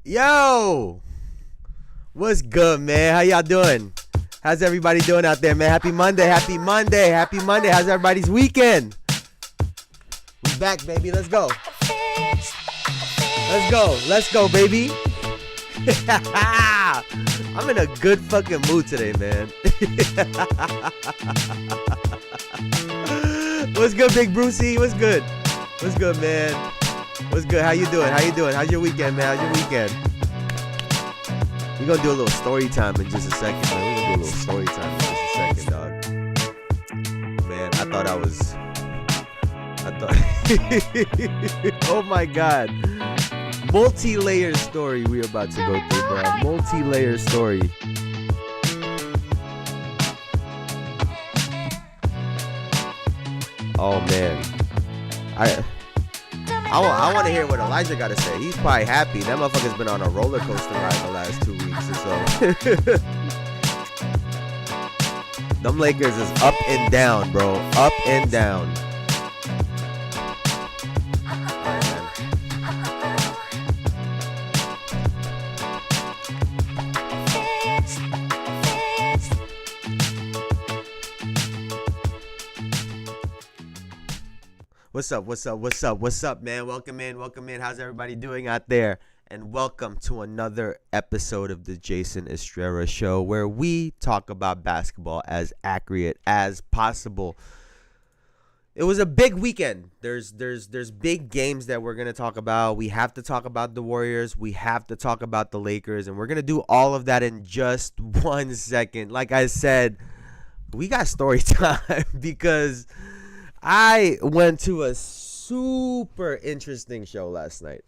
Yo, what's good, man? How y'all doing? How's everybody doing out there, man? Happy Monday, happy Monday, happy Monday. How's everybody's weekend? We back, baby. Let's go. Let's go, baby. I'm in a good fucking mood today, man. What's good, Big Brucey? What's good? What's good, man? What's good? How you doing? How's your weekend, man? We're gonna do a little story time in just a second, man. Dog. Man, I thought oh my God. Multi-layer story we're about to go through, bro. Multi-layer story. Oh man, I want to hear what Elijah got to say. He's probably happy. That motherfucker's been on a roller coaster ride the last 2 weeks or so. Them Lakers is up and down, bro. Up and down. What's up, man? Welcome in. How's everybody doing out there? And welcome to another episode of the Jayson Estrera Show, where we talk about basketball as accurate as possible. It was a big weekend. There's big games that we're gonna talk about. We have to talk about the Warriors. We have to talk about the Lakers, and we're gonna do all of that in just 1 second. Like I said, we got story time because I went to a super interesting show last night.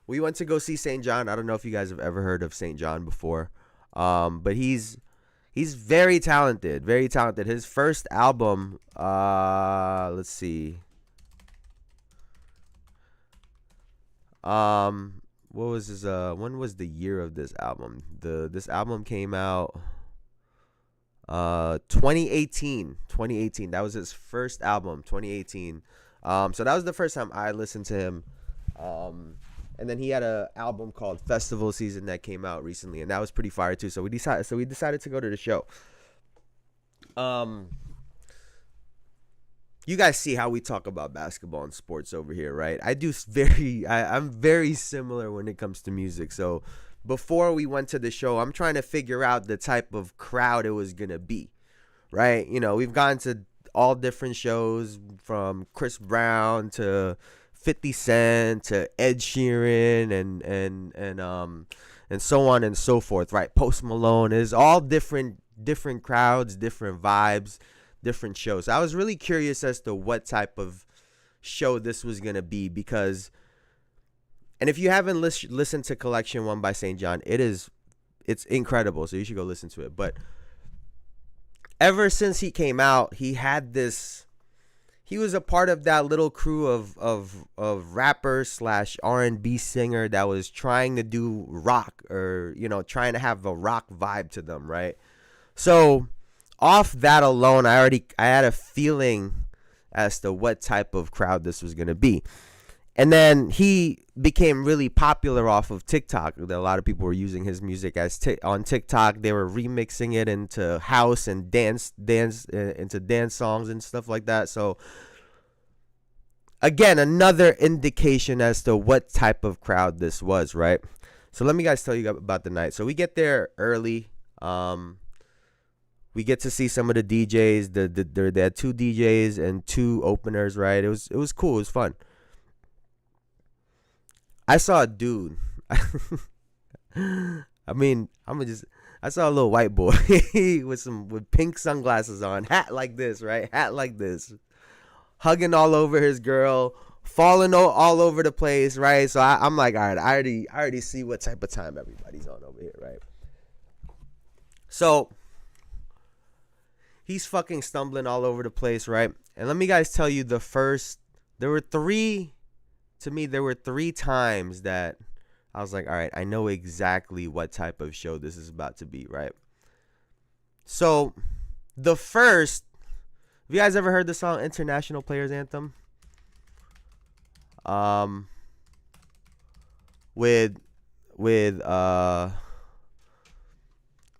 We went to go see St. John. I don't know if you guys have ever heard of St. John before. But he's very talented. His first album, let's see. What was his when was the year of this album? This album came out 2018. That was his first album, 2018. So that was the first time I listened to him. And then he had an album called Festival Season that came out recently, and that was pretty fire too. So we decided to go to the show. You guys see how we talk about basketball and sports over here, right? I'm very similar when it comes to music. So before we went to the show, I'm trying to figure out the type of crowd it was going to be, right? You know, we've gone to all different shows, from Chris Brown to 50 Cent to Ed Sheeran and so on and so forth, right? Post Malone. Is all different crowds, different vibes, different shows. So I was really curious as to what type of show this was going to be, because and if you haven't listened to Collection 1 by St. John, it's incredible. So you should go listen to it. But ever since he came out, he was a part of that little crew of rapper / R&B singer that was trying to do rock, or, you know, trying to have a rock vibe to them, right? So off that alone, I had a feeling as to what type of crowd this was going to be. And then he became really popular off of TikTok. A lot of people were using his music on TikTok. They were remixing it into house and dance songs and stuff like that. So again, another indication as to what type of crowd this was, right? So let me guys tell you about the night. So we get there early. We get to see some of the DJs. They had 2 DJs and 2 openers, right? It was cool. It was fun. I saw a dude. I saw a little white boy with pink sunglasses on, hat like this, hugging all over his girl, falling all over the place, right? So I'm like, all right, I already see what type of time everybody's on over here, right? So he's fucking stumbling all over the place, right? And let me guys tell you, there were three times that I was like, all right, I know exactly what type of show this is about to be, right? So the first, have you guys ever heard the song International Players Anthem? with with uh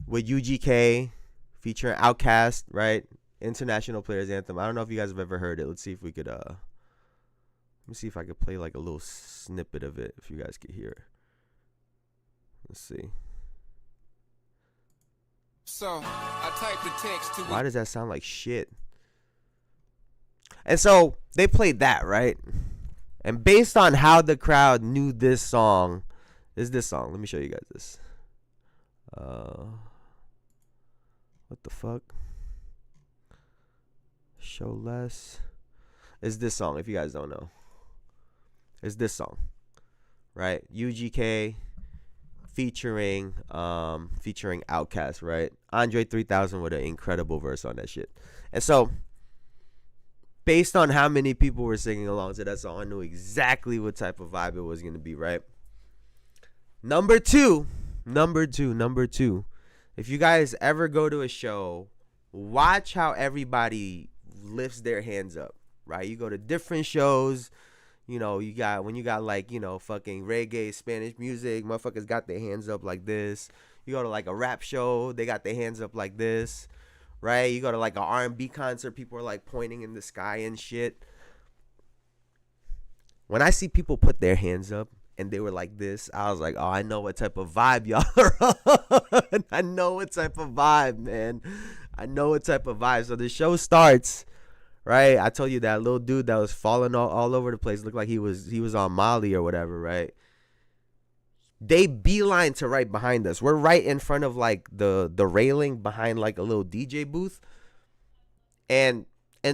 with UGK featuring Outkast, right? International Players Anthem. I don't know if you guys have ever heard it. Let's see if we could let me see if I could play like a little snippet of it if you guys could hear it. Let's see. So I typed the text to. Why does that sound like shit? And so they played that, right? And based on how the crowd knew this song, is this song. Let me show you guys this. What the fuck? Show less. Is this song, if you guys don't know. Is this song. Right? UGK featuring Outkast, right? Andre 3000 with an incredible verse on that shit. And so based on how many people were singing along to that song, I knew exactly what type of vibe it was going to be, right? Number two. If you guys ever go to a show, watch how everybody lifts their hands up, right? You go to different shows, you know, when you got like, you know, fucking reggae, Spanish music, motherfuckers got their hands up like this. You go to like a rap show, they got their hands up like this. Right? You go to like an R&B concert, people are like pointing in the sky and shit. When I see people put their hands up and they were like this, I was like, oh, I know what type of vibe y'all are on. I know what type of vibe, man. I know what type of vibe. So the show starts, right? I told you that little dude that was falling all over the place looked like he was on Molly or whatever, right? They beeline to right behind us. We're right in front of like the railing behind like a little DJ booth. And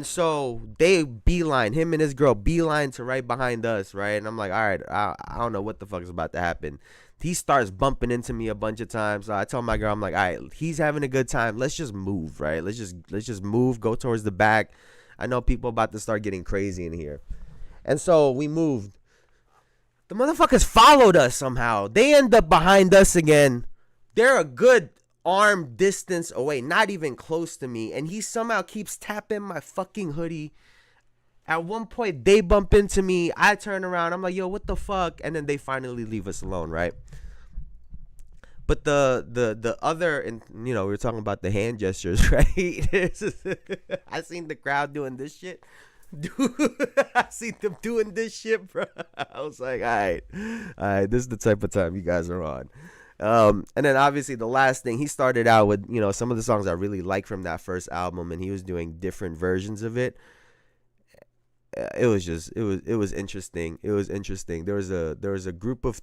so they beeline, him and his girl beeline to right behind us, right? And I'm like, all right, I don't know what the fuck is about to happen. He starts bumping into me a bunch of times. So I told my girl, I'm like, all right, he's having a good time. Let's just move, right? Let's just move, go towards the back. I know people about to start getting crazy in here. And so we moved. The motherfuckers followed us somehow. They end up behind us again. They're a good arm distance away, not even close to me. And he somehow keeps tapping my fucking hoodie. At one point, they bump into me. I turn around. I'm like, yo, what the fuck? And then they finally leave us alone, right? But the other, and you know, we were talking about the hand gestures, right? I seen the crowd doing this shit. Dude, I seen them doing this shit, bro. I was like, all right, this is the type of time you guys are on. And then obviously the last thing, he started out with, you know, some of the songs I really like from that first album, and he was doing different versions of it. It was interesting. It was interesting. There was a group of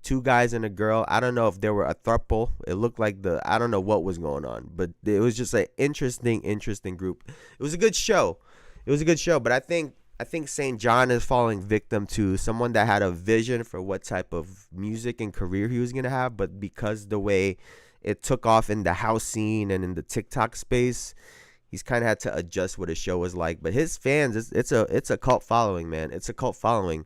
two guys and a girl. I don't know if there were a throuple. It looked like I don't know what was going on, but it was just an interesting group. It was a good show. But I think St. John is falling victim to someone that had a vision for what type of music and career he was going to have, but because the way it took off in the house scene and in the TikTok space, he's kind of had to adjust what his show was like. But his fans, it's a cult following, man. It's a cult following.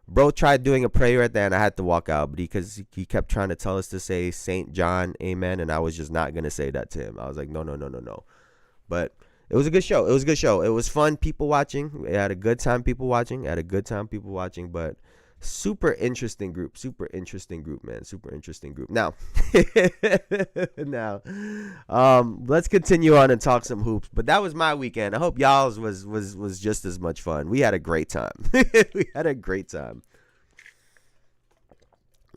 Bro tried doing a prayer at the end. I had to walk out because he kept trying to tell us to say St. John, amen, and I was just not going to say that to him. I was like, no. But it was a good show. It was fun. People watching. We had a good time. People watching. But super interesting group, man. Super interesting group. Now, let's continue on and talk some hoops. But that was my weekend. I hope y'all's was just as much fun. We had a great time. We had a great time,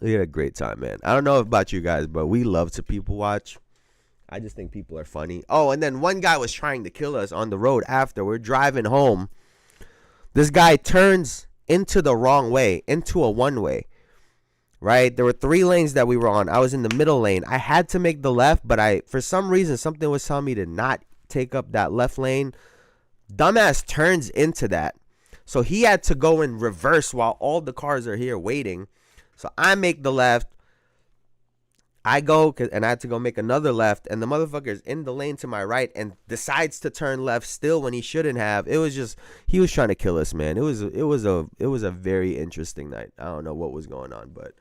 man. I don't know about you guys, but we love to people watch. I just think people are funny. Oh, and then one guy was trying to kill us on the road after. We're driving home. This guy turns into the wrong way, into a one-way, right? There were 3 lanes that we were on. I was in the middle lane. I had to make the left, but for some reason, something was telling me to not take up that left lane. Dumbass turns into that. So he had to go in reverse while all the cars are here waiting. So I make the left. I go, and I had to go make another left, and the motherfucker's in the lane to my right and decides to turn left still when he shouldn't have. It was just, he was trying to kill us, man. It was a very interesting night. I don't know what was going on, but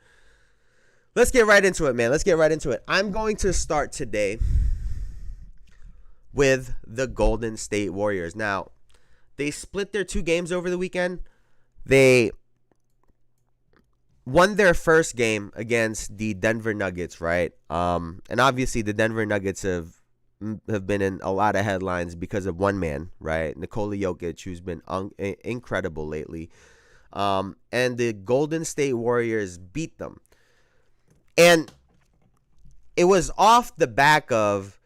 let's get right into it, man. I'm going to start today with the Golden State Warriors. Now, they split their 2 games over the weekend. won their first game against the Denver Nuggets, right? And obviously the Denver Nuggets have been in a lot of headlines because of one man, right? Nikola Jokic, who's been incredible lately. And the Golden State Warriors beat them. And it was off the back of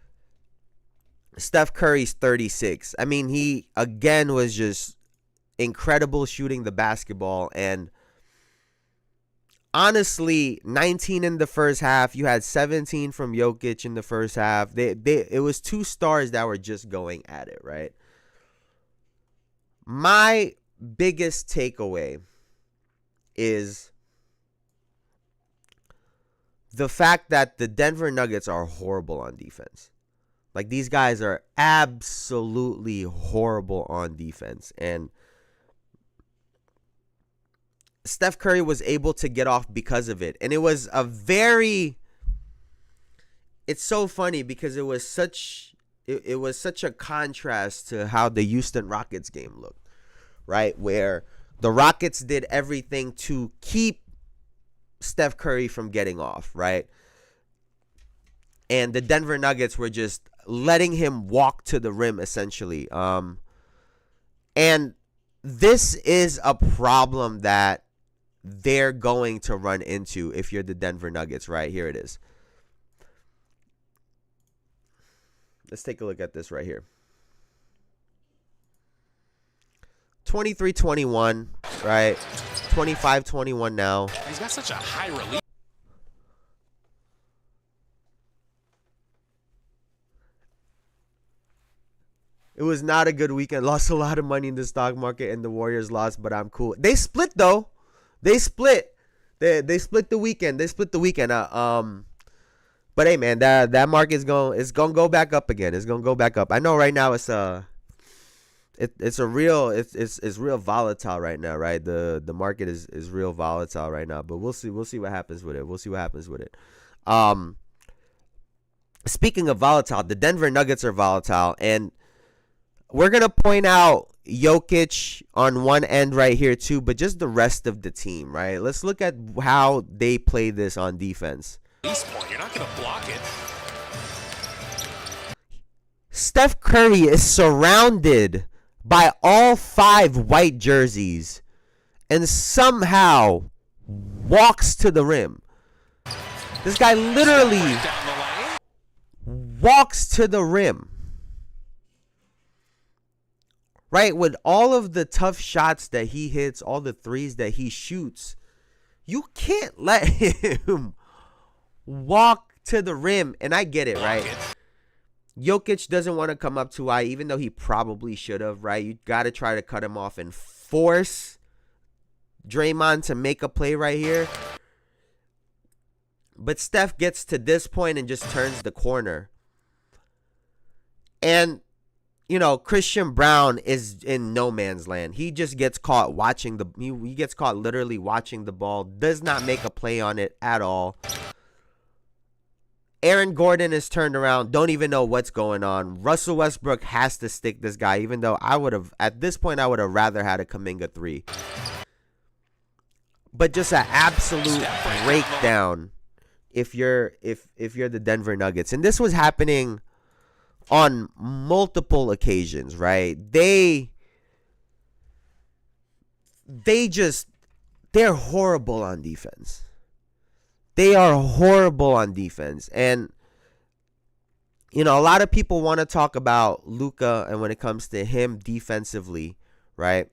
Steph Curry's 36. I mean, he, again, was just incredible shooting the basketball. And honestly, 19 in the first half. You had 17 from Jokic in the first half. It was two stars that were just going at it, right? My biggest takeaway is the fact that the Denver Nuggets are horrible on defense. Like, these guys are absolutely horrible on defense. And Steph Curry was able to get off because of it. And it was it's so funny because it was such a contrast to how the Houston Rockets game looked, right? Where the Rockets did everything to keep Steph Curry from getting off, right? And the Denver Nuggets were just letting him walk to the rim, essentially. And this is a problem that they're going to run into if you're the Denver Nuggets, right? Here it is. Let's take a look at this right here. 23-21, right? 25-21 now. He's got such a high release. It was not a good weekend. Lost a lot of money in the stock market, and the Warriors lost, but I'm cool. They split, though. They split. They split the weekend. But hey, man, that market is gonna go back up again. It's gonna go back up. I know right now it's real volatile right now, right? The market is real volatile right now. But we'll see what happens with it. Speaking of volatile, the Denver Nuggets are volatile, and we're gonna point out Jokic on one end right here too, but just the rest of the team, right? Let's look at how they play this on defense. You're not going to block it. Steph Curry is surrounded by all 5 white jerseys and somehow walks to the rim. This guy literally walks to the rim. Right, with all of the tough shots that he hits, all the threes that he shoots, you can't let him walk to the rim. And I get it, right? Jokic doesn't want to come up too high, even though he probably should have, right? You got to try to cut him off and force Draymond to make a play right here. But Steph gets to this point and just turns the corner. And you know, Christian Brown is in no man's land. He just gets caught watching he gets caught literally watching the ball, does not make a play on it at all. Aaron Gordon is turned around, don't even know what's going on. Russell Westbrook has to stick this guy, even though at this point I would have rather had a Kuminga 3. But just an absolute breakdown if you're the Denver Nuggets. And this was happening on multiple occasions, right? They're horrible on defense. They are horrible on defense. And you know, a lot of people want to talk about Luka and when it comes to him defensively, right?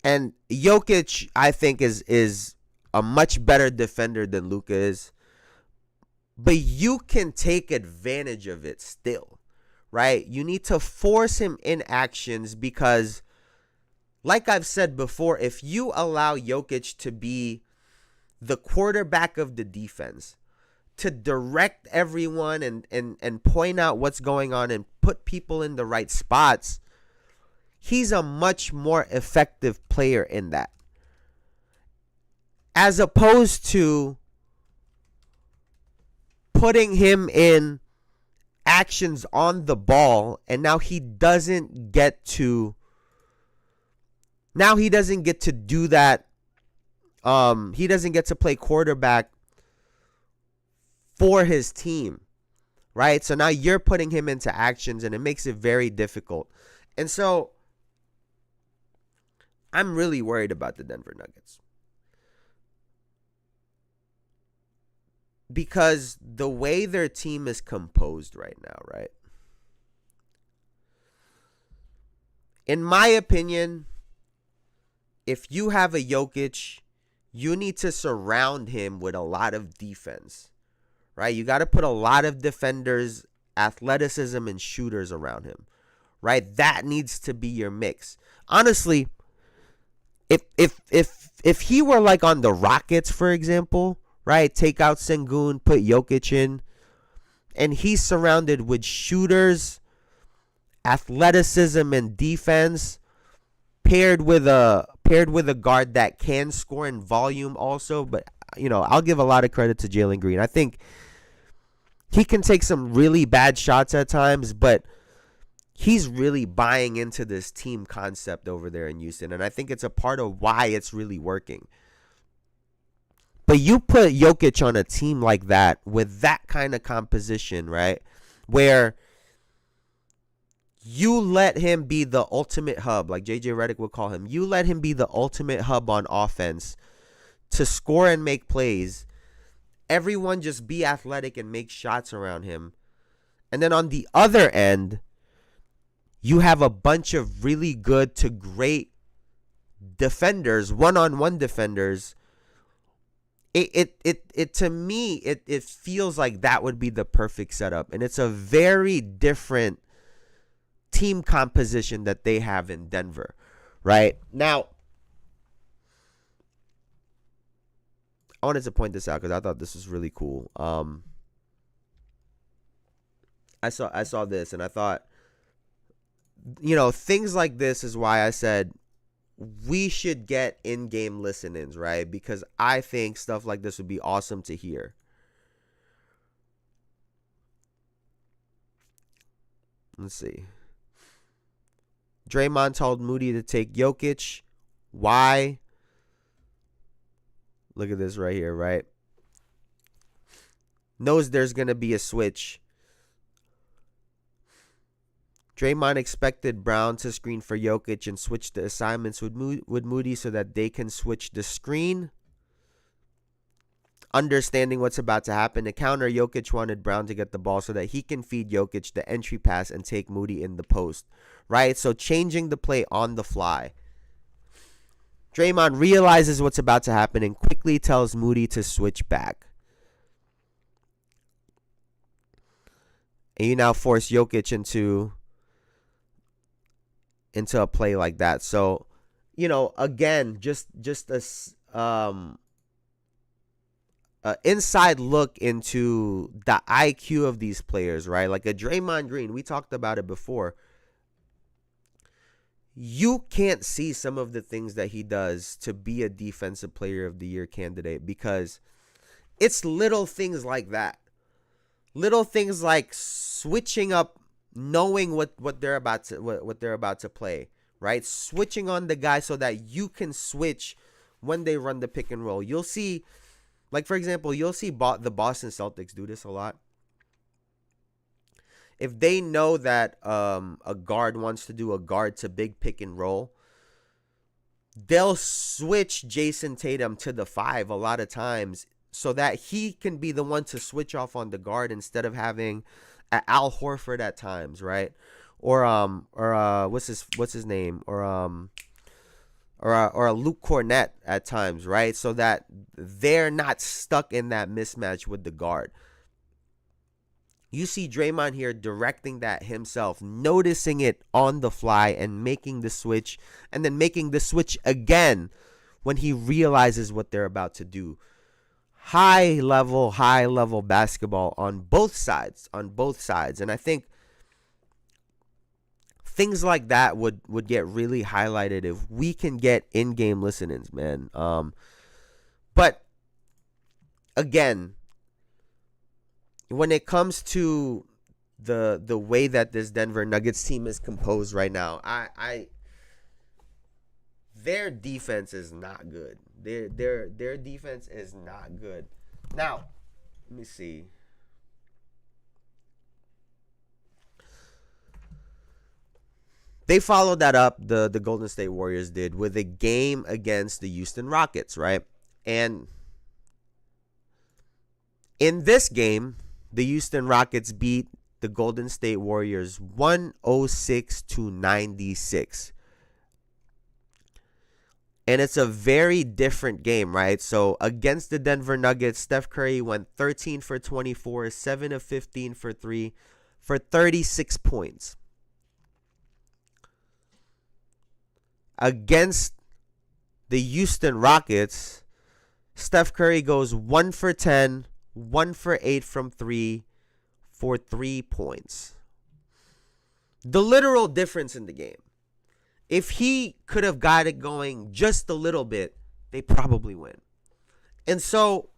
And Jokic, I think, is a much better defender than Luka is. But you can take advantage of it still, right? You need to force him in actions because, like I've said before, if you allow Jokic to be the quarterback of the defense, to direct everyone and point out what's going on and put people in the right spots, he's a much more effective player in that. As opposed to putting him in actions on the ball, and now he doesn't get to do that He doesn't get to play quarterback for his team, right? So now you're putting him into actions, and it makes it very difficult. And so I'm really worried about the Denver Nuggets. Because the way their team is composed right now, right? In my opinion, if you have a Jokic, you need to surround him with a lot of defense, right? You got to put a lot of defenders, athleticism, and shooters around him, right? That needs to be your mix. Honestly, if he were like on the Rockets, for example, right? Take out Sengun, put Jokic in, and he's surrounded with shooters, athleticism, and defense, paired with a guard that can score in volume also. But I'll give a lot of credit to Jalen Green. I think he can take some really bad shots at times, but he's really buying into this team concept over there in Houston, and I think it's a part of why it's really working. But you put Jokic on a team like that with that kind of composition, right, where you let him be the ultimate hub, like JJ Redick would call him. You let him be the ultimate hub on offense to score and make plays. Everyone just be athletic and make shots around him. And then on the other end, you have a bunch of really good to great defenders, one-on-one defenders. It to me, it feels like that would be the perfect setup. And it's a very different team composition that they have in Denver, right? Now, I wanted to point this out because I thought this was really cool. I saw this and I thought, things like this is why I said we should get in-game listen-ins, right? Because I think stuff like this would be awesome to hear. Let's see. Draymond told Moody to take Jokic. Why? Look at this right here, right? Knows there's going to be a switch. Draymond expected Brown to screen for Jokic and switch the assignments with Moody so that they can switch the screen. Understanding what's about to happen. To counter, Jokic wanted Brown to get the ball so that he can feed Jokic the entry pass and take Moody in the post. Right? So changing the play on the fly. Draymond realizes what's about to happen and quickly tells Moody to switch back. And you now force Jokic into a play like that. So, again, just a inside look into the IQ of these players, right? Like a Draymond Green, we talked about it before. You can't see some of the things that he does to be a defensive player of the year candidate because it's little things like that. Little things like switching up, knowing what they're about to play, right? Switching on the guy so that you can switch when they run the pick and roll. You'll see, like for example, the Boston Celtics do this a lot. If they know that a guard wants to do a guard to big pick and roll, they'll switch Jason Tatum to the 5 a lot of times so that he can be the one to switch off on the guard instead of having Al Horford at times, right? Or what's his name? Or a Luke Cornett at times, right? So that they're not stuck in that mismatch with the guard. You see Draymond here directing that himself, noticing it on the fly and making the switch, and then making the switch again when he realizes what they're about to do. High level basketball on both sides. And I think things like that would get really highlighted if we can get in-game listen-ins, man. But again, when it comes to the way that this Denver Nuggets team is composed right now, their defense is not good. Their defense is not good. Now, let me see. They followed that up, the Golden State Warriors did, with a game against the Houston Rockets, right? And in this game, the Houston Rockets beat the Golden State Warriors 106-96. And it's a very different game, right? So against the Denver Nuggets, Steph Curry went 13 for 24, 7 of 15 for 3 for 36 points. Against the Houston Rockets, Steph Curry goes 1 for 10, 1 for 8 from 3 for 3 points. The literal difference in the game. If he could have got it going just a little bit, they probably win. And so,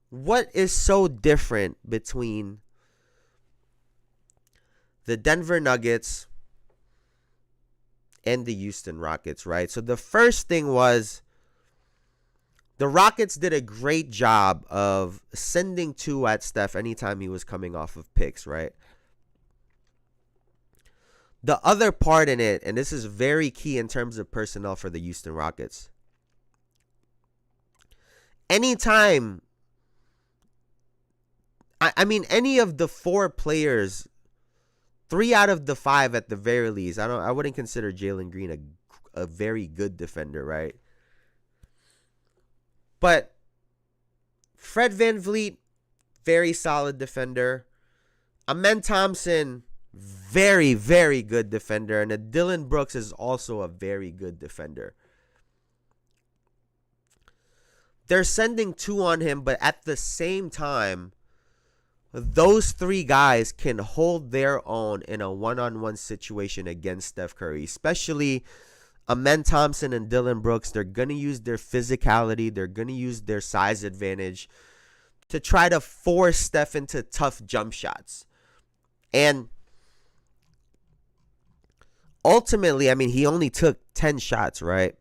what is so different between the Denver Nuggets and the Houston Rockets, right? So the first thing was the Rockets did a great job of sending two at Steph anytime he was coming off of picks, right? The other part in it, and this is very key in terms of personnel for the Houston Rockets, anytime, I mean, any of the 4 players, 3 out of the 5 at the very least, I wouldn't consider Jalen Green a very good defender, right? But Fred VanVleet, very solid defender. Amen Thompson, very, very good defender. And Dylan Brooks is also a very good defender. They're sending 2 on him, but at the same time, those 3 guys can hold their own in a one-on-one situation against Steph Curry, especially Amen Thompson and Dylan Brooks. They're going to use their physicality. They're going to use their size advantage to try to force Steph into tough jump shots. And ultimately, I mean, he only took 10 shots, right?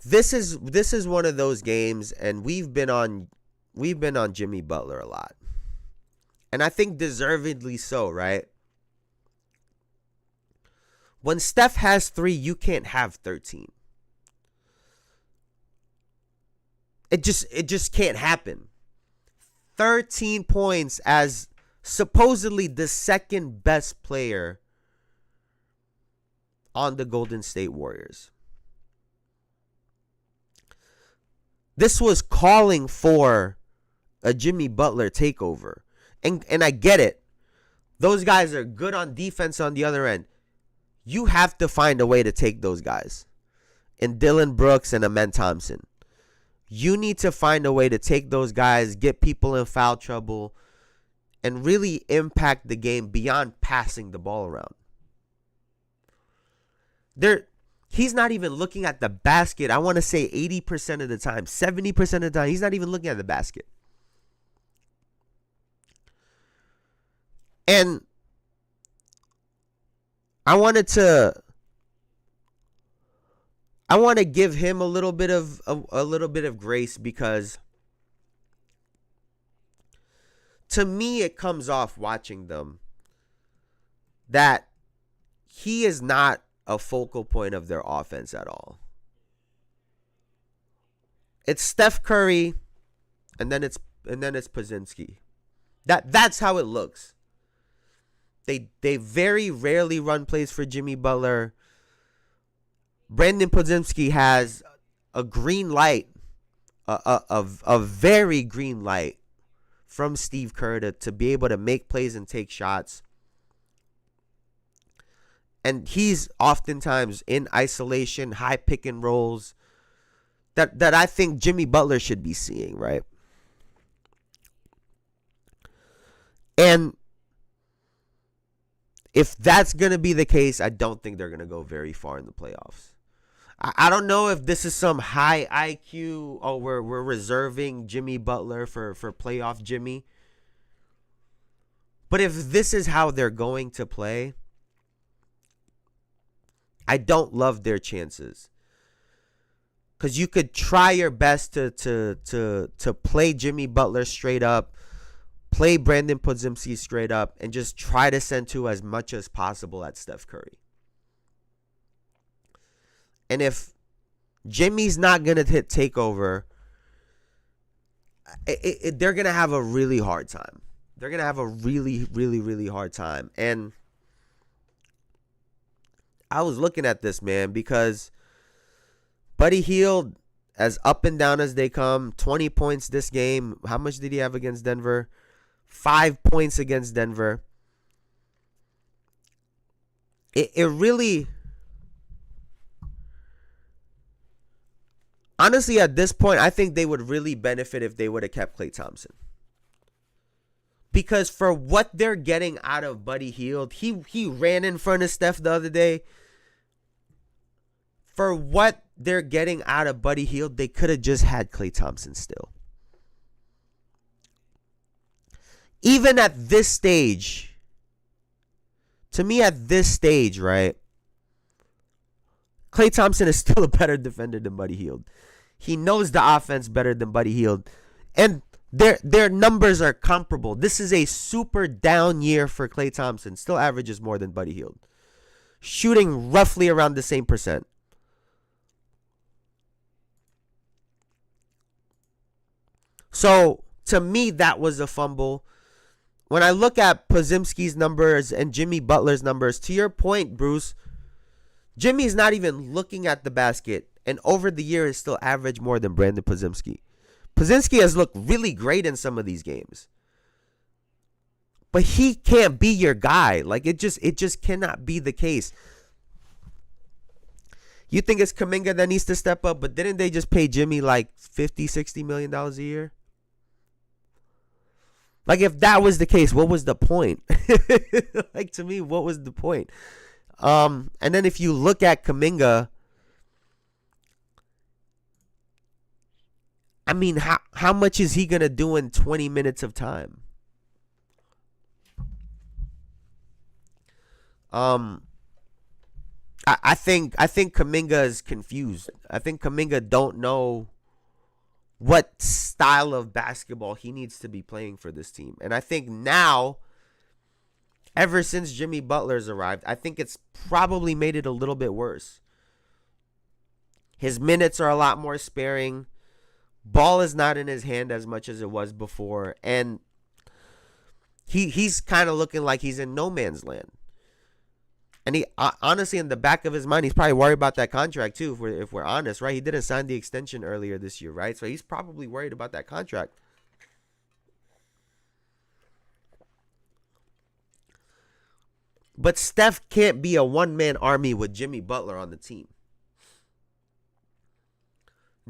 This is one of those games, and we've been on Jimmy Butler a lot. And I think deservedly so, right? When Steph has 3, you can't have 13. It just can't happen. 13 points as supposedly the second best player on the Golden State Warriors. This was calling for a Jimmy Butler takeover. And I get it. Those guys are good on defense on the other end. You have to find a way to take those guys. And Dylan Brooks and Amen Thompson. You need to find a way to take those guys, get people in foul trouble, and really impact the game beyond passing the ball around. He's not even looking at the basket. I want to say 80% of the time, 70% of the time, he's not even looking at the basket. And I want to give him a little bit of grace, because to me it comes off watching them that he is not a focal point of their offense at all. It's Steph Curry, and then it's Podziemski. That's how it looks. They very rarely run plays for Jimmy Butler. Brandon Podziemski has a green light, a very green light from Steve Kerr to be able to make plays and take shots. And he's oftentimes in isolation, high pick and rolls that I think Jimmy Butler should be seeing, right? And if that's going to be the case, I don't think they're going to go very far in the playoffs. I don't know if this is some high IQ, we're reserving Jimmy Butler for playoff Jimmy. But if this is how they're going to play, I don't love their chances. Because you could try your best to play Jimmy Butler straight up, play Brandon Podziemski straight up, and just try to send to as much as possible at Steph Curry. And if Jimmy's not going to take over, they're going to have a really hard time. They're going to have a really, really, really hard time. And I was looking at this, man, because Buddy Hield, as up and down as they come, 20 points this game. How much did he have against Denver? 5 points against Denver. It really... Honestly, at this point, I think they would really benefit if they would have kept Klay Thompson. Because for what they're getting out of Buddy Hield, he ran in front of Steph the other day. For what they're getting out of Buddy Hield, they could have just had Klay Thompson still. Even at this stage, to me at this stage, right, Klay Thompson is still a better defender than Buddy Hield. He knows the offense better than Buddy Hield. And their numbers are comparable. This is a super down year for Klay Thompson. Still averages more than Buddy Hield. Shooting roughly around the same percent. So, to me, that was a fumble. When I look at Podziemski's numbers and Jimmy Butler's numbers, to your point, Bruce, Jimmy's not even looking at the basket, and over the year has still averaged more than Brandon Podziemski. Podziemski has looked really great in some of these games. But he can't be your guy. Like, it just cannot be the case. You think it's Kuminga that needs to step up, but didn't they just pay Jimmy like $50, $60 million a year? Like, if that was the case, what was the point? Like, to me, what was the point? And then if you look at Kuminga, I mean, how much is he going to do in 20 minutes of time? I think Kuminga is confused. I think Kuminga don't know what style of basketball he needs to be playing for this team. And I think now, ever since Jimmy Butler's arrived, I think it's probably made it a little bit worse. His minutes are a lot more sparing. Ball is not in his hand as much as it was before. And he's kind of looking like he's in no man's land. And he honestly, in the back of his mind, he's probably worried about that contract too, if we're honest, right? He didn't sign the extension earlier this year, right? So he's probably worried about that contract. But Steph can't be a one-man army with Jimmy Butler on the team.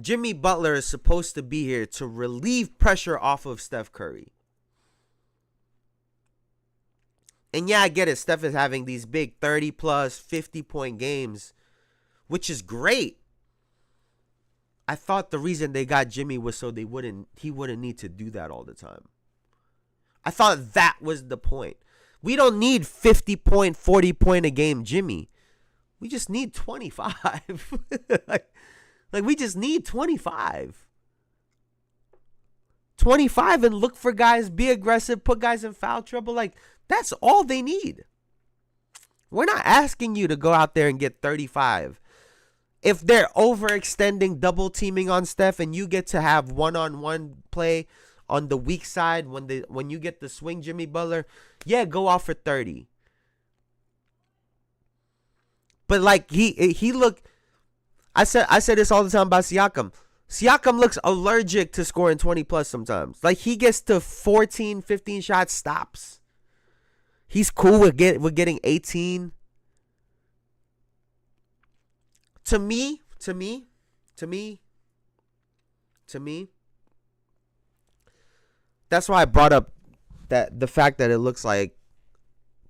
Jimmy Butler is supposed to be here to relieve pressure off of Steph Curry. And yeah, I get it. Steph is having these big 30-plus, 50-point games, which is great. I thought the reason they got Jimmy was so he wouldn't need to do that all the time. I thought that was the point. We don't need 50-point, 40-point a game Jimmy. We just need 25. like we just need 25. 25 and look for guys, be aggressive, put guys in foul trouble. Like, that's all they need. We're not asking you to go out there and get 35. If they're overextending, double teaming on Steph, and you get to have one-on-one play on the weak side when you get the swing Jimmy Butler, yeah, go off for 30. But like he look, I said this all the time about Siakam. Siakam looks allergic to scoring 20 plus sometimes. Like, he gets to 14, 15 shots, stops. He's cool with getting 18. To me, that's why I brought up that the fact that it looks like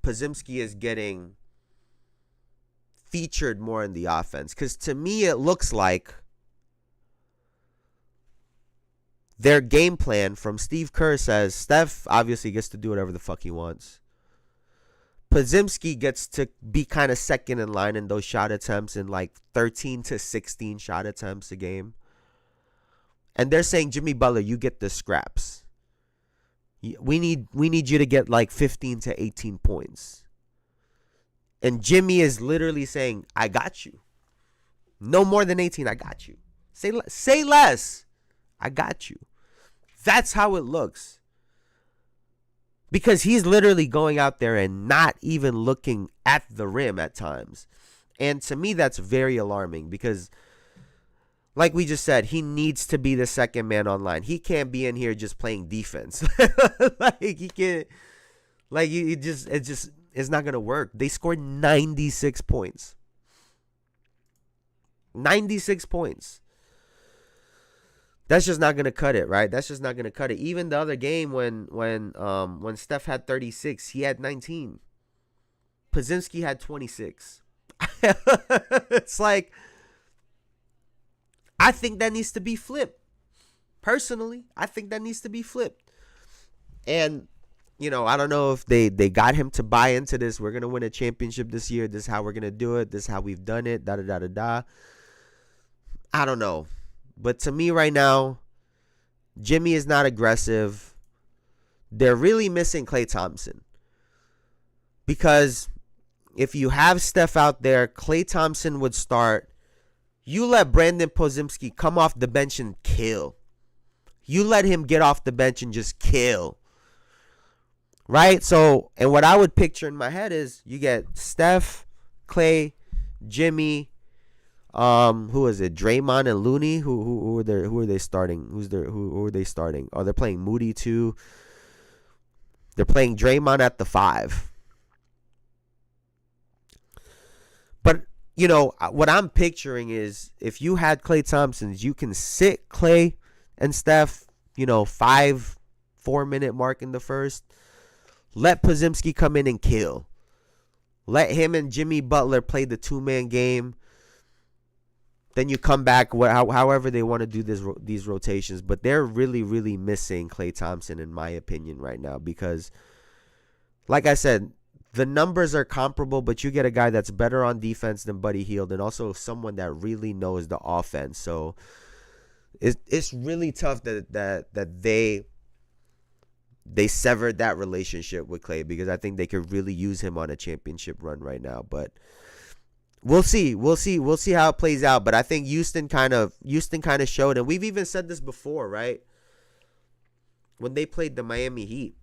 Podziemski is getting featured more in the offense. Because to me, it looks like their game plan from Steve Kerr says Steph obviously gets to do whatever the fuck he wants. Podziemski gets to be kind of second in line in those shot attempts in like 13 to 16 shot attempts a game. And they're saying, Jimmy Butler, you get the scraps. We need you to get like 15 to 18 points. And Jimmy is literally saying, I got you. No more than 18, I got you. Say less. I got you. That's how it looks. Because he's literally going out there and not even looking at the rim at times. And to me, that's very alarming because, like we just said, he needs to be the second man online. He can't be in here just playing defense. Like he can't. Like it's not gonna work. They scored 96 points. 96 points. That's just not gonna cut it, right? That's just not gonna cut it. Even the other game when Steph had 36, he had 19. Podziemski had 26. It's like, I think that needs to be flipped. Personally, I think that needs to be flipped. And, you know, I don't know if they got him to buy into this. We're going to win a championship this year. This is how we're going to do it. This is how we've done it. Da-da-da-da-da. I don't know. But to me right now, Jimmy is not aggressive. They're really missing Klay Thompson. Because if you have Steph out there, Klay Thompson would start. You let Brandon Podziemski come off the bench and kill. You let him get off the bench and just kill. Right? So, and what I would picture in my head is you get Steph, Klay, Jimmy, who is it? Draymond and Looney. Who are they starting? Who are they starting? Oh, they're playing Moody too. They're playing Draymond at the 5. But, you know, what I'm picturing is if you had Klay Thompson, you can sit Klay and Steph, you know, 4-minute mark in the first. Let Podziemski come in and kill. Let him and Jimmy Butler play the 2-man game. Then you come back, however they want to do these rotations. But they're really, really missing Klay Thompson, in my opinion, right now. Because, like I said, the numbers are comparable, but you get a guy that's better on defense than Buddy Hield, and also someone that really knows the offense. So it's really tough that they severed that relationship with Klay, because I think they could really use him on a championship run right now. But we'll see how it plays out. But I think Houston kind of showed, and we've even said this before, right? When they played the Miami Heat.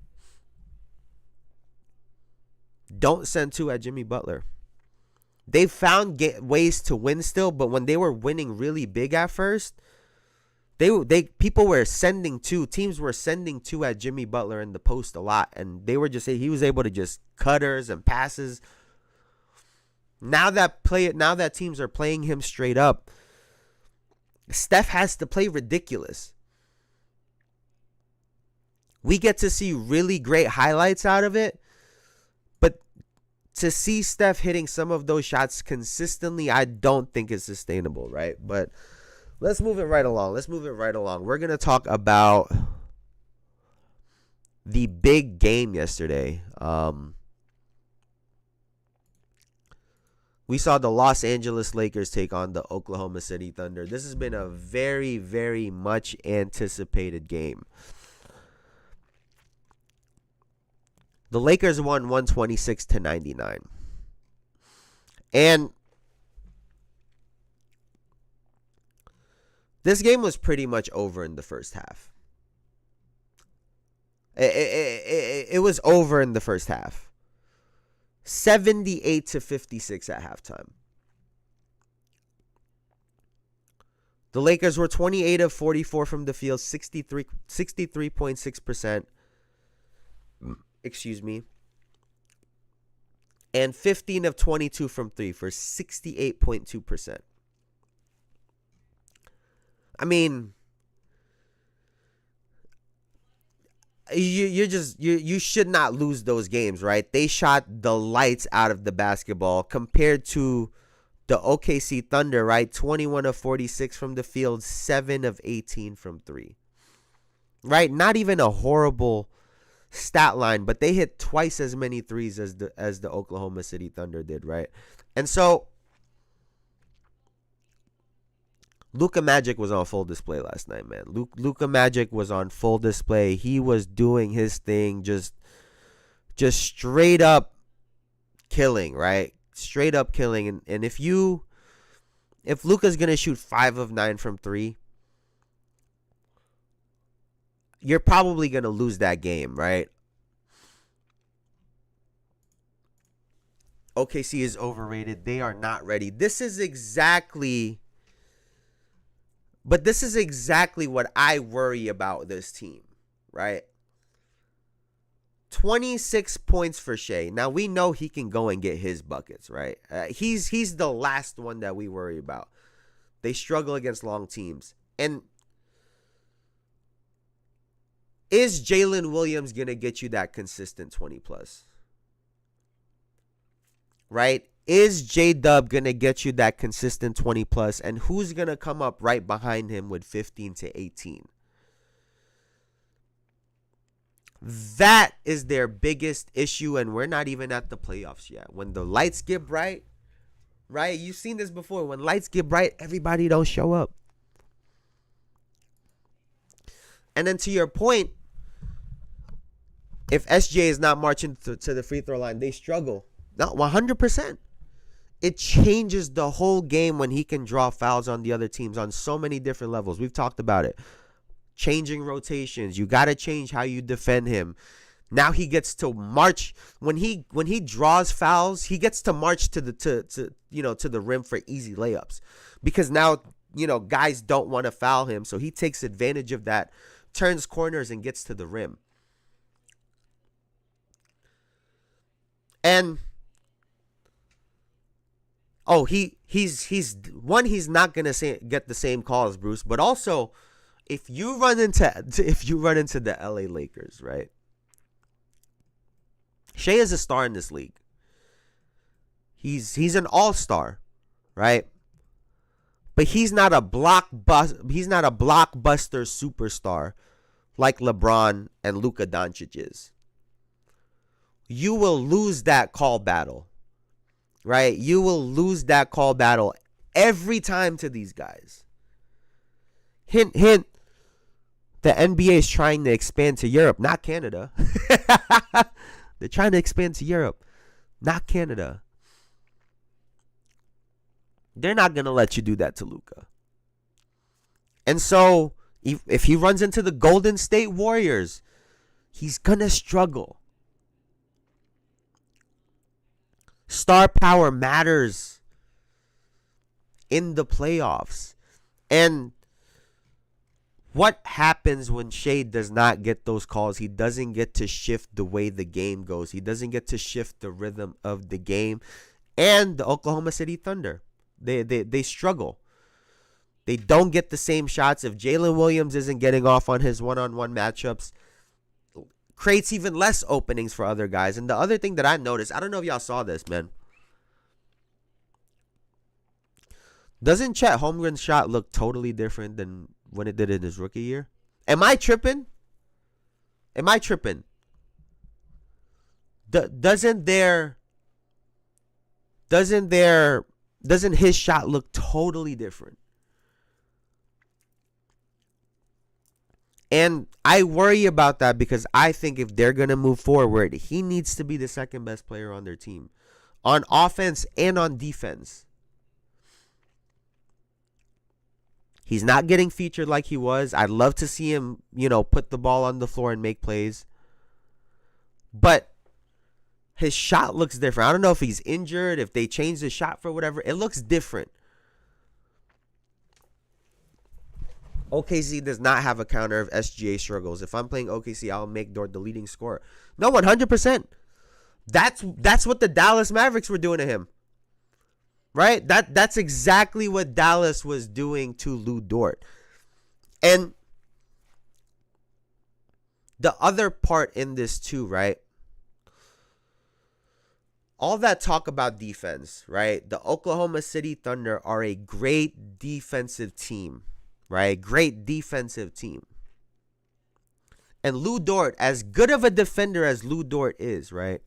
Don't send 2 at Jimmy Butler. They found ways to win still, but when they were winning really big at first, people were sending 2. Teams were sending 2 at Jimmy Butler in the post a lot, and they were just he was able to just cutters and passes. Now that teams are playing him straight up, Steph has to play ridiculous. We get to see really great highlights out of it. To see Steph hitting some of those shots consistently, I don't think is sustainable, right? But let's move it right along. We're going to talk about the big game yesterday. We saw the Los Angeles Lakers take on the Oklahoma City Thunder. This has been a very, very much anticipated game. The Lakers won 126-99. And this game was pretty much over in the first half. It was over in the first half. 78-56 at halftime. The Lakers were 28 of 44 from the field, 63.6%. And 15 of 22 from 3 for 68.2%. I mean, you should not lose those games, right? They shot the lights out of the basketball compared to the OKC Thunder, right? 21 of 46 from the field, 7 of 18 from 3. Right? Not even a horrible stat line, but they hit twice as many threes as the Oklahoma City Thunder did, right? And so Luka Magic was on full display last night, man. Luka Magic was on full display. He was doing his thing, just straight up killing, right? Straight up killing. And if Luka's gonna shoot 5 of 9 from 3, you're probably gonna lose that game, right? OKC is overrated. They are not ready. This is exactly what I worry about this team, right? 26 points for Shea. Now, we know he can go and get his buckets, right? He's the last one that we worry about. They struggle against long teams. And is Jalen Williams going to get you that consistent 20-plus? Right? Is J-Dub going to get you that consistent 20-plus? And who's going to come up right behind him with 15 to 18? That is their biggest issue, and we're not even at the playoffs yet. When the lights get bright, right? You've seen this before. When lights get bright, everybody don't show up. And then to your point, if SJ is not marching to the free throw line, they struggle. Not 100%. It changes the whole game when he can draw fouls on the other teams on so many different levels. We've talked about it. Changing rotations. You got to change how you defend him. Now he gets to march when he draws fouls. He gets to march to the rim for easy layups, because now guys don't want to foul him, so he takes advantage of that, turns corners and gets to the rim. And he's not gonna get the same calls, Bruce, but also, if you run into the LA Lakers, right? Shea is a star in this league. He's an all-star, right? But he's not a blockbuster superstar like LeBron and Luka Doncic is. You will lose that call battle, right? You will lose that call battle every time to these guys. Hint, hint. The NBA is trying to expand to Europe, not Canada. They're trying to expand to Europe, not Canada. They're not going to let you do that to Luka. And so, if he runs into the Golden State Warriors, he's going to struggle. Star power matters in the playoffs. And what happens when Shea does not get those calls? He doesn't get to shift the way the game goes. He doesn't get to shift the rhythm of the game. And the Oklahoma City Thunder, they struggle. They don't get the same shots. If Jalen Williams isn't getting off on his one-on-one matchups, creates even less openings for other guys. And the other thing that I noticed, I don't know if y'all saw this, man. Doesn't Chet Holmgren's shot look totally different than when it did in his rookie year? Am I tripping? Doesn't his shot look totally different? And I worry about that, because I think if they're going to move forward, he needs to be the second best player on their team, on offense and on defense. He's not getting featured like he was. I'd love to see him, put the ball on the floor and make plays. But his shot looks different. I don't know if he's injured, if they changed his shot for whatever. It looks different. OKC does not have a counter if SGA struggles. If I'm playing OKC, I'll make Dort the leading scorer. No, 100%. That's what the Dallas Mavericks were doing to him. Right? That's exactly what Dallas was doing to Lou Dort. And the other part in this too, right? All that talk about defense, right? The Oklahoma City Thunder are a great defensive team, right? Great defensive team. And Lou Dort, as good of a defender as Lou Dort is, right?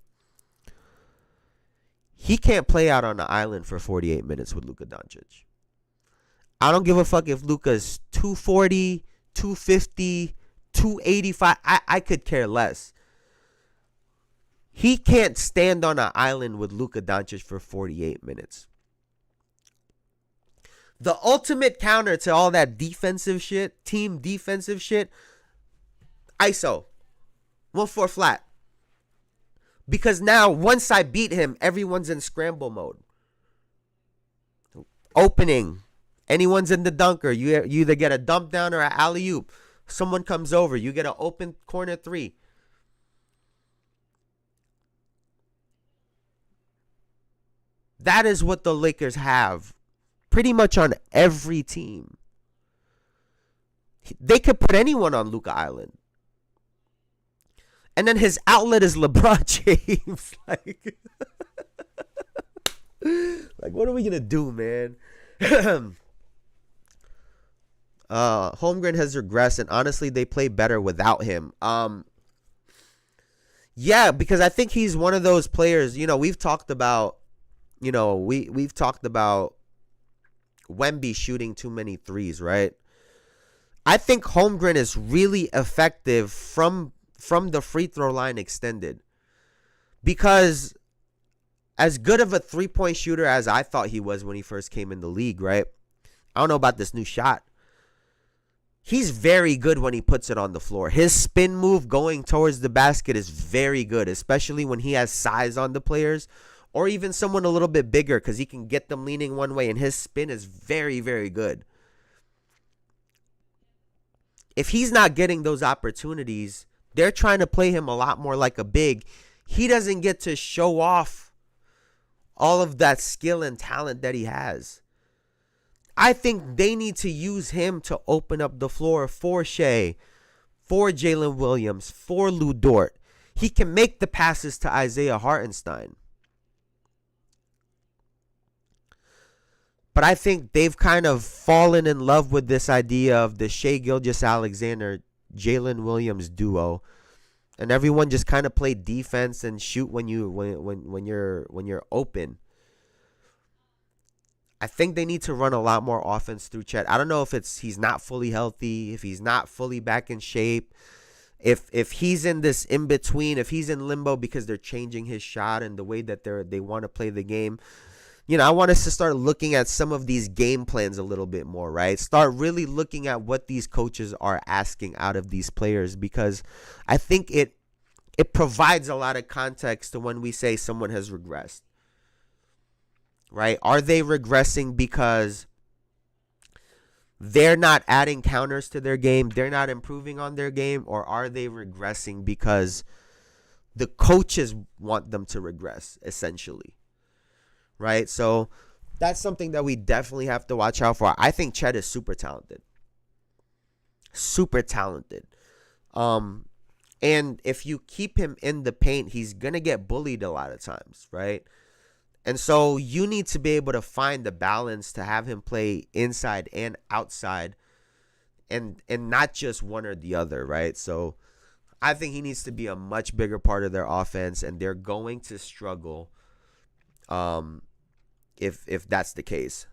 He can't play out on the island for 48 minutes with Luka Doncic. I don't give a fuck if Luka's 240, 250, 285. I could care less. He can't stand on an island with Luka Doncic for 48 minutes. The ultimate counter to all that defensive shit, team defensive shit, ISO. 1-4 flat. Because now, once I beat him, everyone's in scramble mode. Opening. Anyone's in the dunker. You either get a dump down or an alley-oop. Someone comes over. You get an open corner three. That is what the Lakers have pretty much on every team. They could put anyone on Luka Island. And then his outlet is LeBron James. like, what are we going to do, man? Holmgren has regressed, and honestly, they play better without him. Yeah, because I think he's one of those players, we've talked about, we've talked about Wemby shooting too many threes, right? I think Holmgren is really effective from the free throw line extended. Because as good of a three-point shooter as I thought he was when he first came in the league, right? I don't know about this new shot. He's very good when he puts it on the floor. His spin move going towards the basket is very good, especially when he has size on the players or even someone a little bit bigger because he can get them leaning one way, and his spin is very, very good. If he's not getting those opportunities, they're trying to play him a lot more like a big. He doesn't get to show off all of that skill and talent that he has. I think they need to use him to open up the floor for Shea, for Jalen Williams, for Lou Dort. He can make the passes to Isaiah Hartenstein. But I think they've kind of fallen in love with this idea of the Shea Gilgeous-Alexander, Jalen Williams duo, and everyone just kind of play defense and shoot when you're open. I think they need to run a lot more offense through Chet. I don't know if he's not fully healthy, if he's not fully back in shape, if he's in this in between, if he's in limbo because they're changing his shot and the way that they want to play the game. I want us to start looking at some of these game plans a little bit more, right? Start really looking at what these coaches are asking out of these players, because I think it provides a lot of context to when we say someone has regressed, right? Are they regressing because they're not adding counters to their game, they're not improving on their game, or are they regressing because the coaches want them to regress, essentially? Right? So that's something that we definitely have to watch out for. I think Chet is super talented. Super talented. And if you keep him in the paint, he's going to get bullied a lot of times, right? And so you need to be able to find the balance to have him play inside and outside and not just one or the other, right? So I think he needs to be a much bigger part of their offense, and they're going to struggle if that's the case.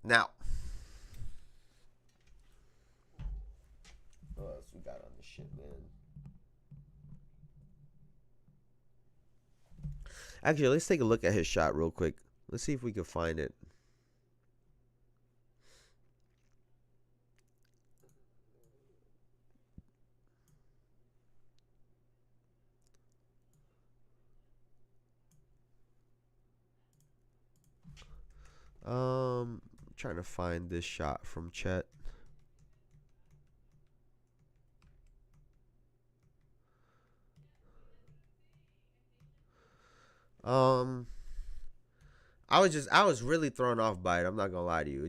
Now, what else we got on this shit, man? Actually, let's take a look at his shot real quick. Let's see if we can find it. Trying to find this shot from Chet. I was really thrown off by it. I'm not gonna lie to you.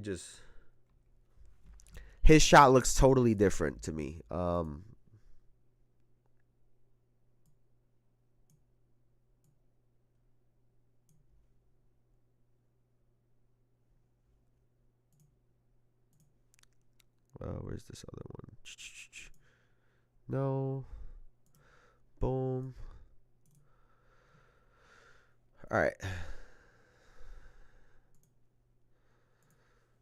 His shot looks totally different to me. Where's this other one? No. Boom. All right.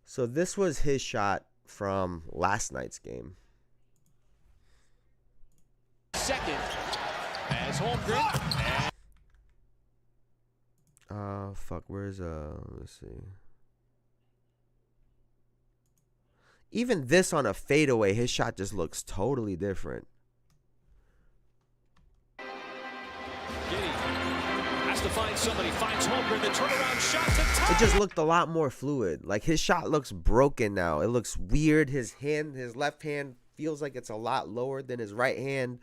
So this was his shot from last night's game. Second, as Holmgren. Fuck. Where's let's see. Even this on a fadeaway, his shot just looks totally different. Giddy has to find somebody, finds Holmgren, the turnaround shot to tie. It just looked a lot more fluid. Like, his shot looks broken now. It looks weird. His left hand feels like it's a lot lower than his right hand.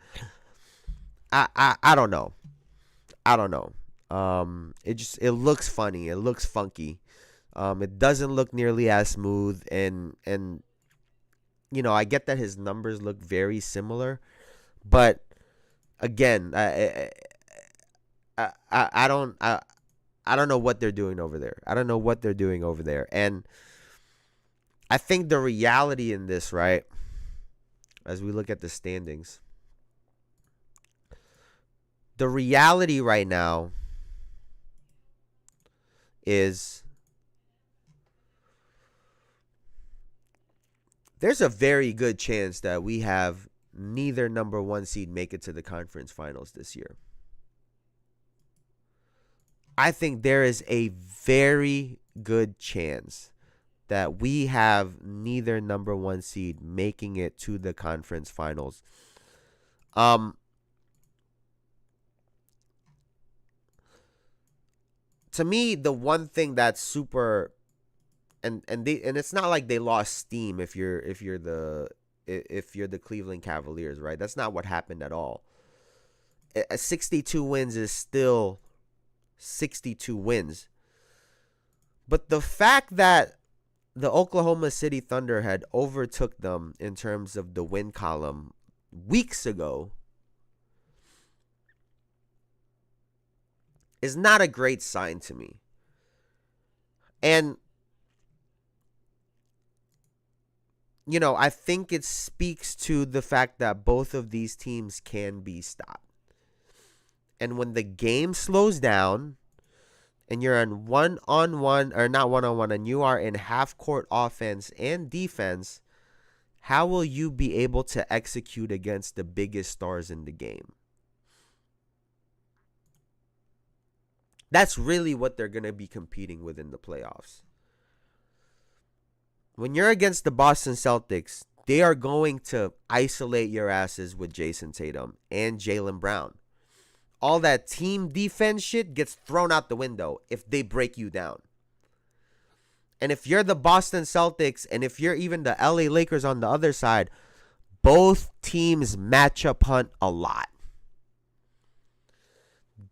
I don't know. It looks funny. It looks funky. It doesn't look nearly as smooth, and you know, I get that his numbers look very similar, but again, I don't know what they're doing over there. And I think the reality in this, right, as we look at the standings, the reality right now is there's a very good chance that we have neither number one seed make it to the conference finals this year. I think there is a very good chance that we have neither number one seed making it to the conference finals. To me, the one thing that's super and it's not like they lost steam if you're the Cleveland Cavaliers, right? That's not what happened at all. 62 wins is still 62 wins. But the fact that the Oklahoma City Thunder had overtook them in terms of the win column weeks ago is not a great sign to me. And you know, I think it speaks to the fact that both of these teams can be stopped. And when the game slows down and you're in one-on-one, or not one-on-one, and you are in half-court offense and defense, how will you be able to execute against the biggest stars in the game? That's really what they're going to be competing with in the playoffs. When you're against the Boston Celtics, they are going to isolate your asses with Jayson Tatum and Jaylen Brown. All that team defense shit gets thrown out the window if they break you down. And if you're the Boston Celtics and if you're even the LA Lakers on the other side, both teams matchup hunt a lot.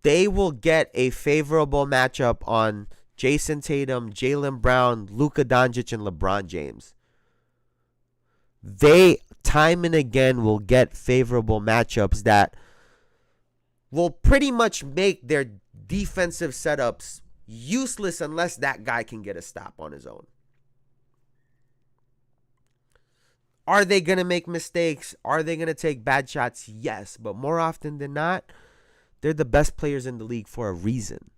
They will get a favorable matchup on Jayson Tatum, Jaylen Brown, Luka Doncic, and LeBron James. They, time and again, will get favorable matchups that will pretty much make their defensive setups useless unless that guy can get a stop on his own. Are they going to make mistakes? Are they going to take bad shots? Yes, but more often than not, they're the best players in the league for a reason.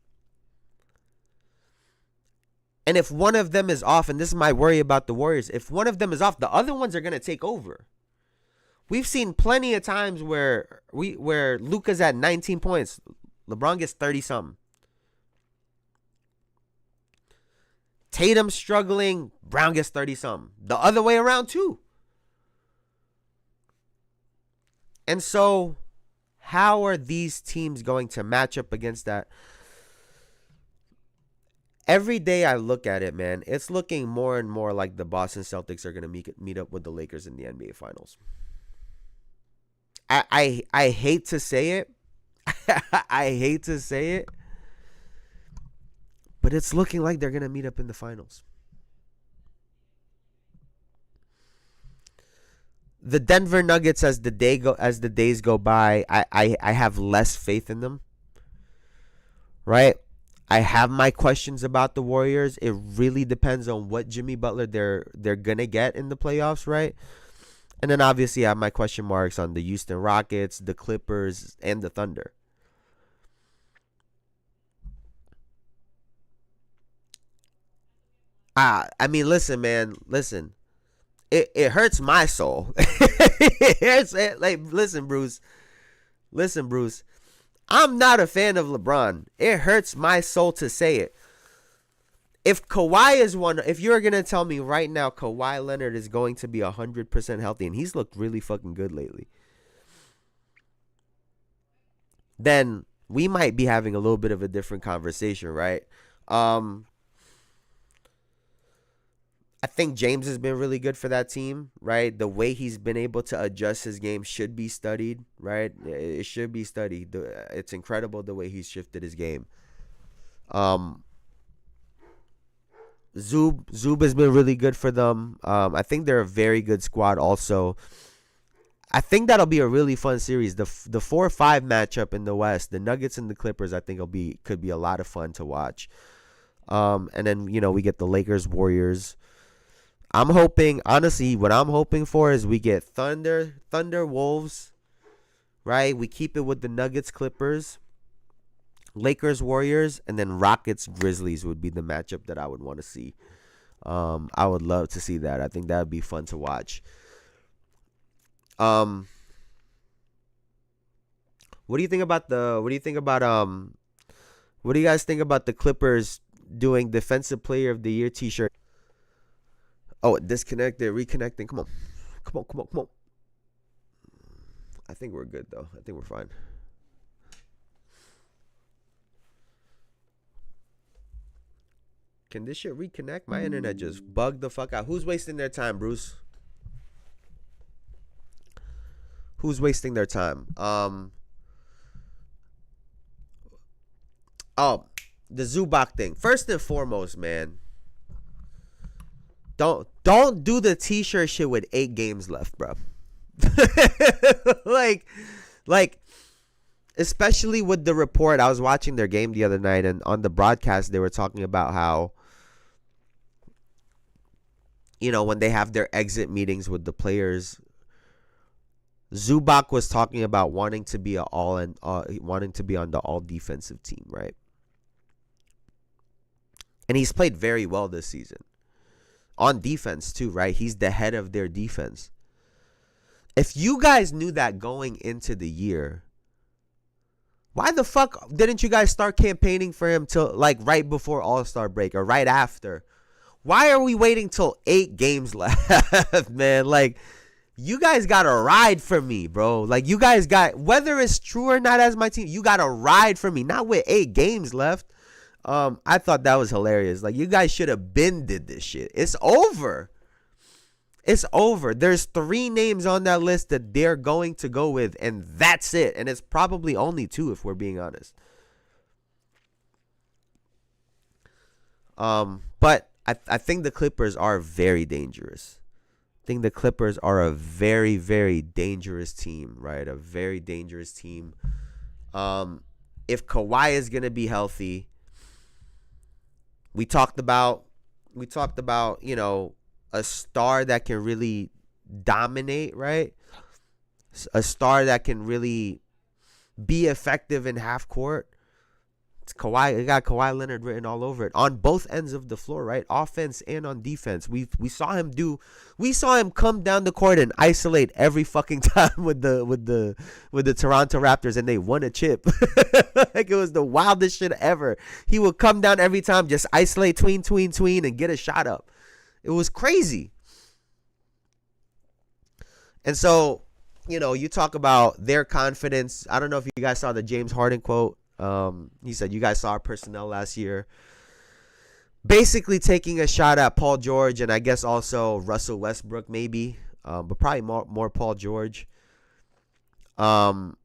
And if one of them is off, and this is my worry about the Warriors, if one of them is off, the other ones are going to take over. We've seen plenty of times where Luka's at 19 points, LeBron gets 30-something. Tatum struggling, Brown gets 30-something. The other way around, too. And so, how are these teams going to match up against that? Every day I look at it, man, it's looking more and more like the Boston Celtics are going to meet up with the Lakers in the NBA Finals. I hate to say it. I hate to say it. But it's looking like they're going to meet up in the finals. The Denver Nuggets, as the days go by, I have less faith in them. Right? I have my questions about the Warriors. It really depends on what Jimmy Butler they're gonna get in the playoffs, right? And then obviously I have my question marks on the Houston Rockets, the Clippers, and the Thunder. I mean, listen, man, listen. It hurts my soul. Listen, Bruce. Listen, Bruce. I'm not a fan of LeBron. It hurts my soul to say it. If Kawhi is one, if you're gonna tell me right now Kawhi Leonard is going to be 100% healthy, and he's looked really fucking good lately, then we might be having a little bit of a different conversation, right? I think James has been really good for that team, right? The way he's been able to adjust his game should be studied, right? It should be studied. It's incredible the way he's shifted his game. Zub has been really good for them. I think they're a very good squad also. I think that'll be a really fun series. The 4-5 matchup in the West, the Nuggets and the Clippers, I think could be a lot of fun to watch. And then, we get the Lakers, Warriors. I'm hoping, honestly, what I'm hoping for is we get Thunder, Wolves, right? We keep it with the Nuggets, Clippers, Lakers, Warriors, and then Rockets, Grizzlies would be the matchup that I would want to see. I would love to see that. I think that would be fun to watch. What do you think about what do you guys think about the Clippers doing Defensive Player of the Year t-shirt? Oh, disconnected, reconnecting. Come on. I think we're good, though. I think we're fine. Can this shit reconnect? My internet just bugged the fuck out. Who's wasting their time, Bruce? Who's wasting their time? Oh, the Zubac thing. First and foremost, man. Don't do the t-shirt shit with 8 games left, bro. like especially with the report. I was watching their game the other night, and on the broadcast they were talking about how, when they have their exit meetings with the players, Zubac was talking about wanting to be on the all defensive team, right? And he's played very well this season. On defense, too, right? He's the head of their defense. If you guys knew that going into the year, why the fuck didn't you guys start campaigning for him till right before All-Star break or right after? Why are we waiting till 8 games left, man? You guys got to ride for me, bro. You guys got, whether it's true or not as my team, you got to ride for me, not with 8 games left. I thought that was hilarious. You guys should have been did this shit. It's over. It's over. There's 3 names on that list that they're going to go with, and that's it. And it's probably only 2 if we're being honest. But I think the Clippers are very dangerous. I think the Clippers are a very, very dangerous team, right? A very dangerous team. If Kawhi is going to be healthy, we talked about, a star that can really dominate, right? A star that can really be effective in half court. It's Kawhi. It got Kawhi Leonard written all over it on both ends of the floor, right? Offense and on defense. We saw him come down the court and isolate every fucking time with the Toronto Raptors, and they won a chip. It was the wildest shit ever. He would come down every time, just isolate tween, and get a shot up. It was crazy. And so, you talk about their confidence. I don't know if you guys saw the James Harden quote. He said, you guys saw our personnel last year. Basically taking a shot at Paul George and I guess also Russell Westbrook maybe. But probably more Paul George. Norman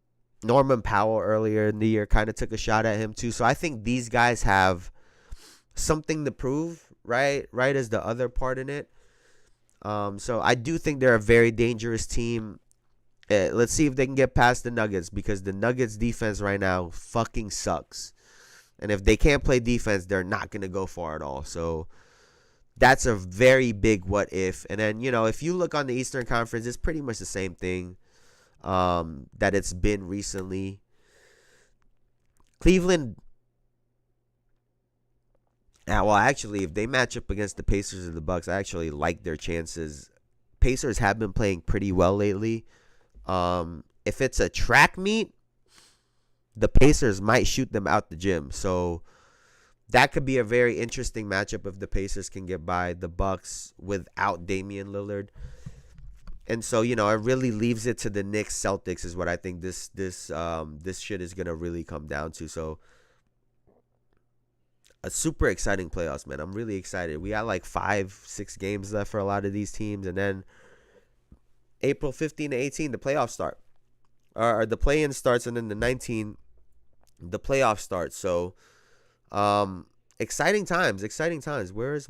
Powell earlier in the year kind of took a shot at him too. So I think these guys have something to prove, right? Right is the other part in it. So I do think they're a very dangerous team. Let's see if they can get past the Nuggets, because the Nuggets defense right now fucking sucks. And if they can't play defense, they're not going to go far at all. So That's a very big what if. And then, if you look on the Eastern Conference, it's pretty much the same thing that it's been recently. Cleveland, well, actually, if they match up against the Pacers or the Bucks, I actually like their chances. Pacers have been playing pretty well lately. If it's a track meet, the Pacers might shoot them out the gym. So that could be a very interesting matchup if the Pacers can get by the Bucks without Damian Lillard. And so, it really leaves it to the Knicks Celtics is what I think this shit is gonna really come down to. So a super exciting playoffs, man. I'm really excited. We got like 5-6 games left for a lot of these teams, and then April 15 to 18, the playoffs start. Or the play-in starts, and then the 19, the playoffs start. So exciting times. Where's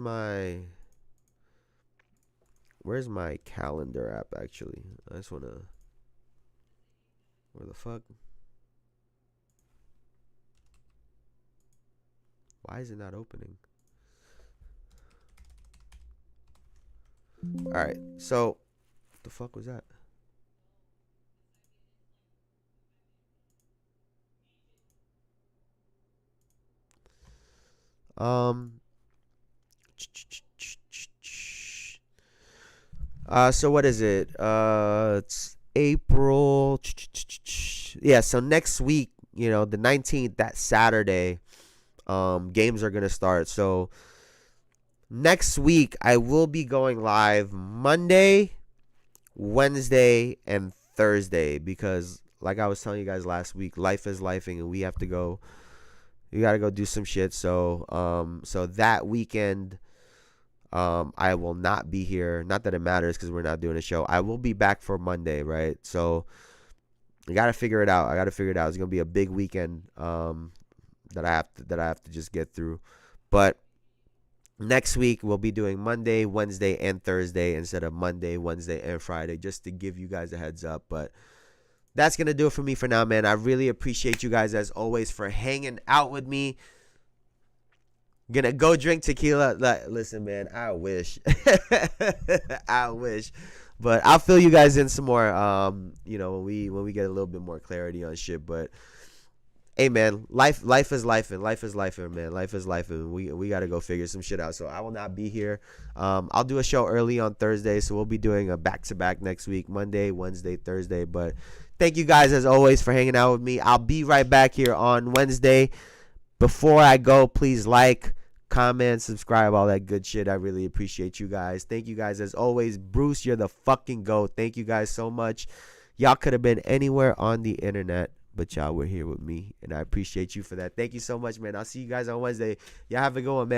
my calendar app, actually? I just want to... Where the fuck? Why is it not opening? All right. So, what the fuck was that? So what is it? It's April. Yeah, so next week, the 19th, that Saturday, games are gonna start. So next week I will be going live Monday, Wednesday, and Thursday because, like I was telling you guys last week, life is lifing, and we have to go. You gotta go do some shit. So so that weekend, I will not be here. Not that it matters because we're not doing a show. I will be back for Monday, right? So I gotta figure it out. It's gonna be a big weekend that I have to just get through. But next week we'll be doing Monday, Wednesday, and Thursday instead of Monday, Wednesday, and Friday, just to give you guys a heads up. But that's gonna do it for me for now, man. I really appreciate you guys as always for hanging out with me. Gonna go drink tequila. Listen, man, I wish. I wish. But I'll fill you guys in some more when we get a little bit more clarity on shit. But hey, man, life is life, man. Life is life, and we gotta go figure some shit out. So I will not be here. I'll do a show early on Thursday, so we'll be doing a back-to-back next week, Monday, Wednesday, Thursday. But thank you guys as always for hanging out with me. I'll be right back here on Wednesday. Before I go, please like, comment, subscribe, all that good shit. I really appreciate you guys. Thank you guys as always. Bruce, you're the fucking GOAT. Thank you guys so much. Y'all could have been anywhere on the internet, but y'all were here with me, and I appreciate you for that. Thank you so much, man. I'll see you guys on Wednesday. Y'all have a good one, man.